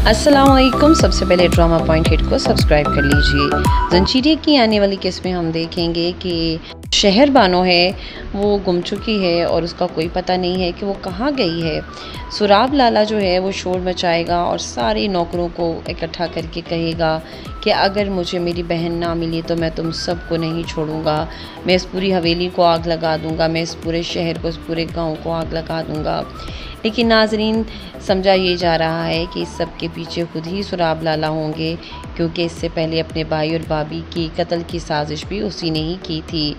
अस्सलाम वालेकुम। सबसे पहले ड्रामा पॉइंट हिट को सब्सक्राइब कर लीजिए। जंजीरे की आने वाली किस्त में हम देखेंगे कि शहर बानो है वो गुम चुकी है और उसका कोई पता नहीं है कि वो कहाँ गई है। सुराब लाला जो है वो शोर मचाएगा और सारे नौकरों को इकट्ठा करके कहेगा कि अगर मुझे मेरी बहन ना मिली तो मैं तुम सबको नहीं छोड़ूंगा, मैं इस पूरी हवेली को आग लगा दूंगा, मैं इस पूरे शहर को, इस पूरे गांव को आग लगा दूंगा। लेकिन नाजरीन, समझा ये जा रहा है कि इस सब के पीछे खुद ही सुराब लाला होंगे, क्योंकि इससे पहले अपने भाई और भाभी की कत्ल की साजिश भी उसी ने ही की थी।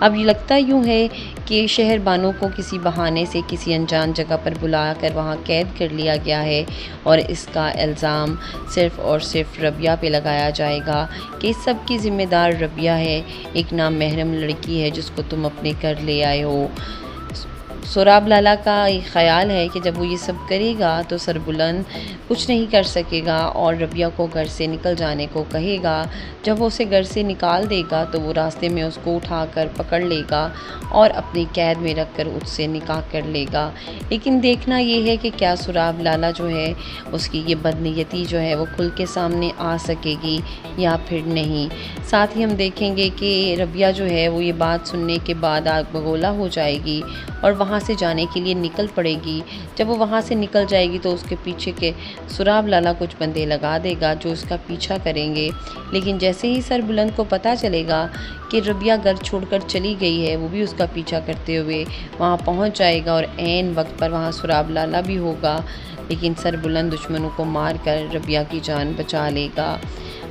अब ये लगता यूँ है कि शहर बानों को किसी बहाने से किसी अनजान जगह पर बुला कर वहाँ कैद कर लिया गया है और इसका इल्ज़ाम सिर्फ़ और सिर्फ रबिया पे लगाया जाएगा कि इस सब की ज़िम्मेदार रबिया है, एक नाम महरम लड़की है जिसको तुम अपने घर ले आए हो। सुराब लाला का ये ख़याल है कि जब वो ये सब करेगा तो सरबुलंद कुछ नहीं कर सकेगा और रबिया को घर से निकल जाने को कहेगा। जब वो उसे घर से निकाल देगा तो वो रास्ते में उसको उठाकर पकड़ लेगा और अपनी कैद में रखकर उससे निकाह कर लेगा। लेकिन देखना ये है कि क्या सुराब लाला जो है उसकी ये बदनीयती जो है वो खुल के सामने आ सकेगी या फिर नहीं। साथ ही हम देखेंगे कि रबिया जो है वो ये बात सुनने के बाद आग बगोला हो जाएगी और वहाँ से जाने के लिए निकल पड़ेगी। जब वो वहाँ से निकल जाएगी तो उसके पीछे के सुराब लाला कुछ बंदे लगा देगा जो उसका पीछा करेंगे। लेकिन जैसे ही सरबुलंद को पता चलेगा कि रबिया घर छोड़कर चली गई है, वो भी उसका पीछा करते हुए वहाँ पहुँच जाएगा और ऐन वक्त पर वहाँ सुराब लाला भी होगा। लेकिन सरबुलंद दुश्मनों को मार कर रबिया की जान बचा लेगा।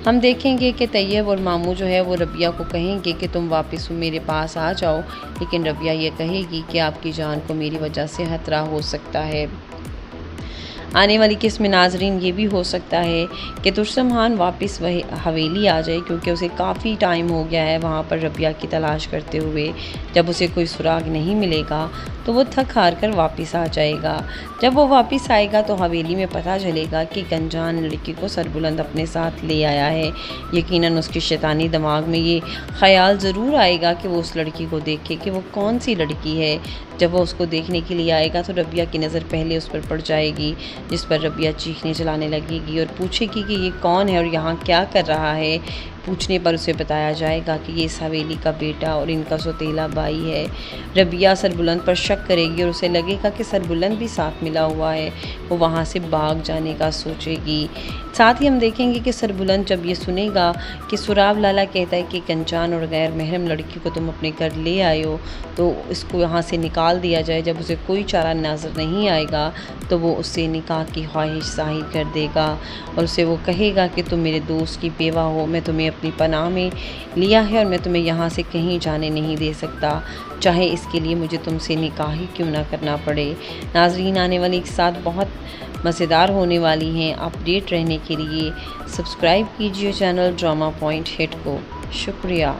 हम देखेंगे कि तैयब और मामू जो है वो रबिया को कहेंगे कि तुम वापस मेरे पास आ जाओ, लेकिन रबिया ये कहेगी कि आपकी जान को मेरी वजह से खतरा हो सकता है। आने वाली किस्त में नाजरीन ये भी हो सकता है कि तुर्सम खान वापस वही हवेली आ जाए, क्योंकि उसे काफ़ी टाइम हो गया है वहाँ पर रबिया की तलाश करते हुए। जब उसे कोई सुराग नहीं मिलेगा तो वो थक हार कर वापस आ जाएगा। जब वो वापस आएगा तो हवेली में पता चलेगा कि एक अनजान लड़की को सरबुलंद अपने साथ ले आया है। यकीनन उसके शैतानी दिमाग में ये ख़याल ज़रूर आएगा कि वो उस लड़की को देखे कि वो कौन सी लड़की है। जब वो उसको देखने के लिए आएगा तो रबिया की नज़र पहले उस पर पड़ जाएगी, जिस पर रबिया चीखने चलाने लगेगी और पूछेगी कि ये कौन है और यहाँ क्या कर रहा है। पूछने पर उसे बताया जाएगा कि ये इस हवेली का बेटा और इनका सौतेला भाई है। रबिया सरबुलंद पर शक करेगी और उसे लगेगा कि सरबुलंद भी साथ मिला हुआ है। वो वहाँ से भाग जाने का सोचेगी। साथ ही हम देखेंगे कि सरबुलंद जब ये सुनेगा कि सुराब लाला कहता है कि अनजान और गैर महरम लड़की को तुम अपने घर ले आए हो तो इसको यहाँ से निकाल दिया जाए। जब उसे कोई चारा नज़र नहीं आएगा तो वो उससे निकाह की ख्वाहिश ज़ाहिर कर देगा और उसे वो कहेगा कि तुम मेरे दोस्त की बेवा हो, मैं तुम्हें अपनी पनाह में लिया है और मैं तुम्हें यहाँ से कहीं जाने नहीं दे सकता, चाहे इसके लिए मुझे तुमसे निकाह ही क्यों ना करना पड़े। नाजरीन, आने वाली एक साथ बहुत मज़ेदार होने वाली हैं। अपडेट रहने के लिए सब्सक्राइब कीजिए चैनल ड्रामा पॉइंट हिट को। शुक्रिया।